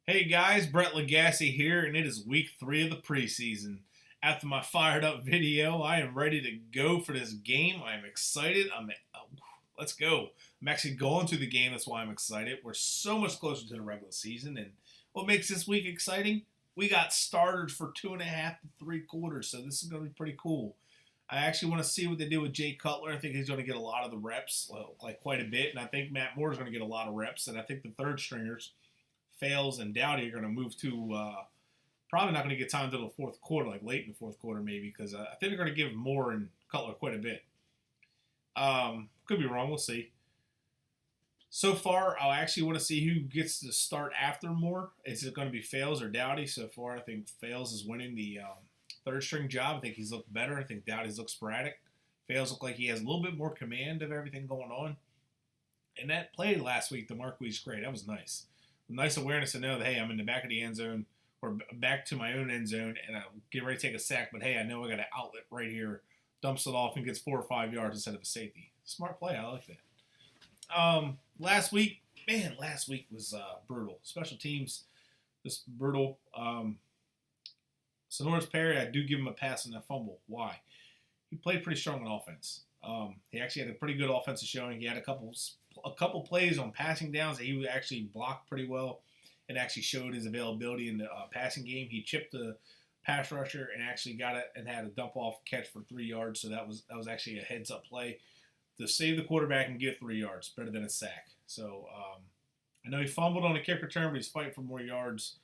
Hey guys, Brett Legassi here, and it is week 3 of the preseason. After my fired up video, I am ready to go for this game. I'm excited. Let's go. I'm actually going to the game. That's why I'm excited. We're so much closer to the regular season, and what makes this week exciting? We got starters for 2.5 to 3 quarters, so this is going to be pretty cool. I actually want to see what they do with Jay Cutler. I think he's going to get a lot of the reps, like quite a bit, and I think Matt Moore is going to get a lot of reps, and I think the third stringers Fails and Dowdy are going to move to probably not going to get time until the fourth quarter, like late in the fourth quarter maybe, because I think they're going to give Moore and Cutler quite a bit. Could be wrong. We'll see. So far, I actually want to see who gets to start after Moore. Is it going to be Fails or Dowdy? So far, I think Fails is winning the third string job. I think he's looked better. I think Dowdy's looked sporadic. Fails look like he has a little bit more command of everything going on. And that play last week, the Marquise Gray, that was nice. Nice awareness to know that, hey, I'm in the back of the end zone or back to my own end zone and I get ready to take a sack, but hey, I know I got an outlet right here, dumps it off and gets 4 or 5 yards instead of a safety. Smart play. I like that. Last week was brutal. Special teams, just brutal. Sonoris Perry, I do give him a pass on that fumble. Why? He played pretty strong on offense. He actually had a pretty good offensive showing. He had a couple plays on passing downs that he actually blocked pretty well and actually showed his availability in the passing game. He chipped the pass rusher and actually got it and had a dump off catch for 3 yards. So that was actually a heads up play to save the quarterback and get 3 yards, better than a sack. So I know he fumbled on a kick return, but he's fighting for more yards.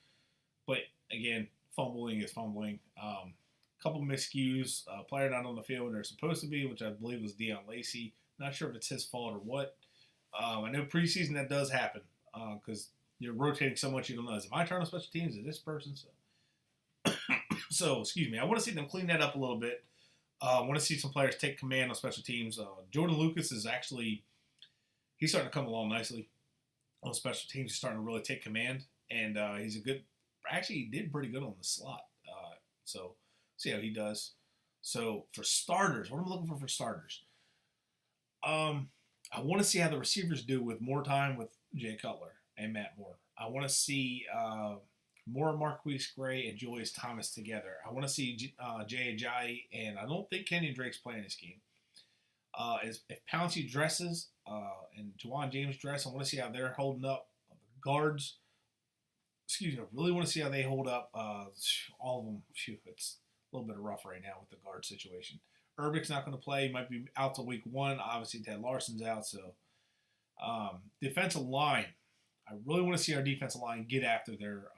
But again, fumbling is fumbling. Couple miscues, player not on the field when they're supposed to be, which I believe was Deion Lacey. Not sure if it's his fault or what. I know preseason that does happen because you're rotating so much you don't know. Is it my turn on special teams? Is it this person? So excuse me. I want to see them clean that up a little bit. I want to see some players take command on special teams. Jordan Lucas is actually he's starting to come along nicely on special teams. He's starting to really take command, and he's a good. Actually, he did pretty good on the slot. So see how he does. So for starters, what I'm looking for starters, I want to see how the receivers do with more time with Jay Cutler and Matt Moore. I want to see more Marquise Gray and Julius Thomas together. I want to see Jay Ajayi, and I don't think Kenyon Drake's playing this game. If Pouncey dresses and Juwan James dress, I want to see how they're holding up. Guards, I really want to see how they hold up. All of them, it's a little bit rough right now with the guard situation. Urbich's not going to play. He might be out till week 1. Obviously, Ted Larson's out. So, defensive line. I really want to see our defensive line get after their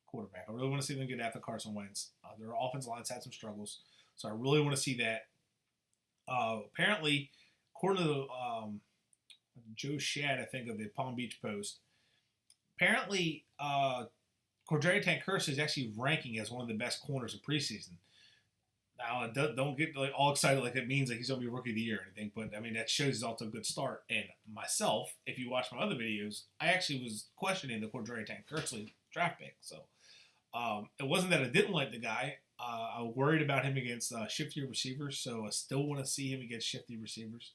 quarterback. I really want to see them get after Carson Wentz. Their offensive line's had some struggles. So, I really want to see that. Apparently, according to Joe Shad, I think, of the Palm Beach Post, apparently, Cordrea Tankersley is actually ranking as one of the best corners in preseason. Now, don't get all excited like it means like he's going to be Rookie of the Year or anything, but, I mean, that shows he's off to a good start. And myself, if you watch my other videos, I actually was questioning the Cordrea Tankersley draft pick. So, it wasn't that I didn't like the guy. I was worried about him against shifty receivers, so I still want to see him against shifty receivers.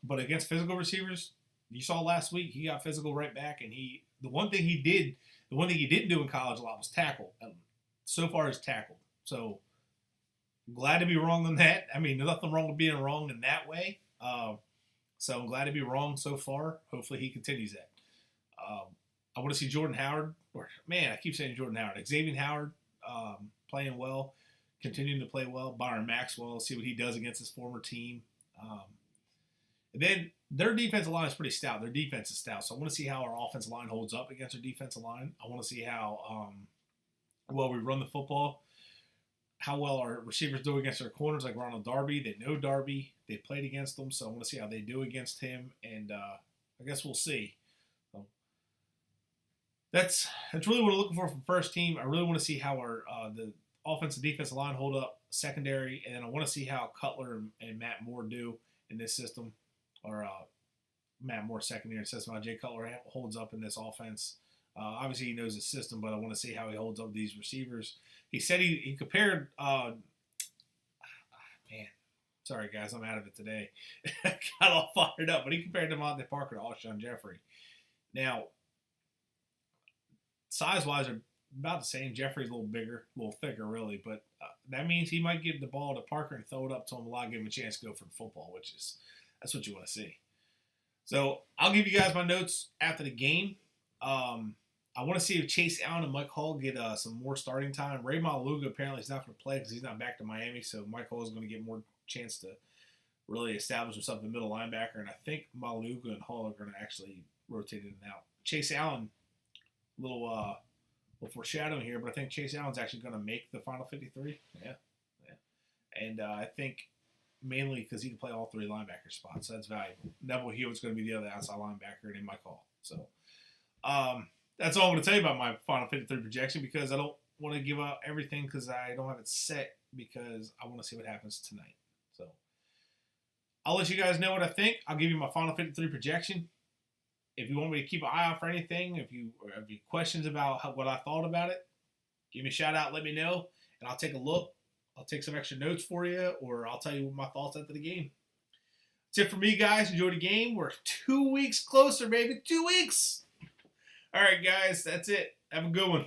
But against physical receivers, you saw last week, he got physical right back, and the one thing he didn't do in college a lot was tackle. So far, he's tackled. So, glad to be wrong on that. I mean, there's nothing wrong with being wrong in that way. So I'm glad to be wrong so far. Hopefully he continues that. I want to see Jordan Howard, I keep saying Jordan Howard. Xavier Howard playing well, continuing to play well. Byron Maxwell, see what he does against his former team. And then their defensive line is pretty stout. Their defense is stout. So I want to see how our offensive line holds up against their defensive line. I want to see how well we run the football. How well our receivers do against our corners, like Ronald Darby. They know Darby. They played against them, so I want to see how they do against him, and I guess we'll see. So that's really what I'm looking for from first team. I really want to see how our the offensive defensive line hold up, secondary, and then I want to see how Cutler and Matt Moore do in this system, or Matt Moore secondary system. How Jay Cutler holds up in this offense. Obviously, he knows the system, but I want to see how he holds up these receivers. He said he compared man, sorry guys, I'm out of it today. Got all fired up, but he compared DeVante Parker to Alshon Jeffrey. Now, size-wise are about the same. Jeffrey's a little bigger, a little thicker, really, but that means he might give the ball to Parker and throw it up to him a lot, give him a chance to go for the football, that's what you want to see. So I'll give you guys my notes after the game. I want to see if Chase Allen and Mike Hall get some more starting time. Ray Maluga apparently is not going to play because he's not back to Miami, so Mike Hall is going to get more chance to really establish himself in the middle linebacker, and I think Maluga and Hall are going to actually rotate in and out. Chase Allen, little foreshadowing here, but I think Chase Allen's actually going to make the final 53. Yeah. And I think mainly because he can play all three linebacker spots, so that's valuable. Neville Hewitt's going to be the other outside linebacker, and then Mike Hall. So that's all I'm going to tell you about my final 53 projection, because I don't want to give out everything because I don't have it set, because I want to see what happens tonight. So I'll let you guys know what I think. I'll give you my final 53 projection. If you want me to keep an eye out for anything, if you have any questions about what I thought about it, give me a shout out, let me know, and I'll take a look. I'll take some extra notes for you, or I'll tell you my thoughts after the game. That's it for me, guys. Enjoy the game. We're 2 weeks closer, baby. 2 weeks. All right, guys. That's it. Have a good one.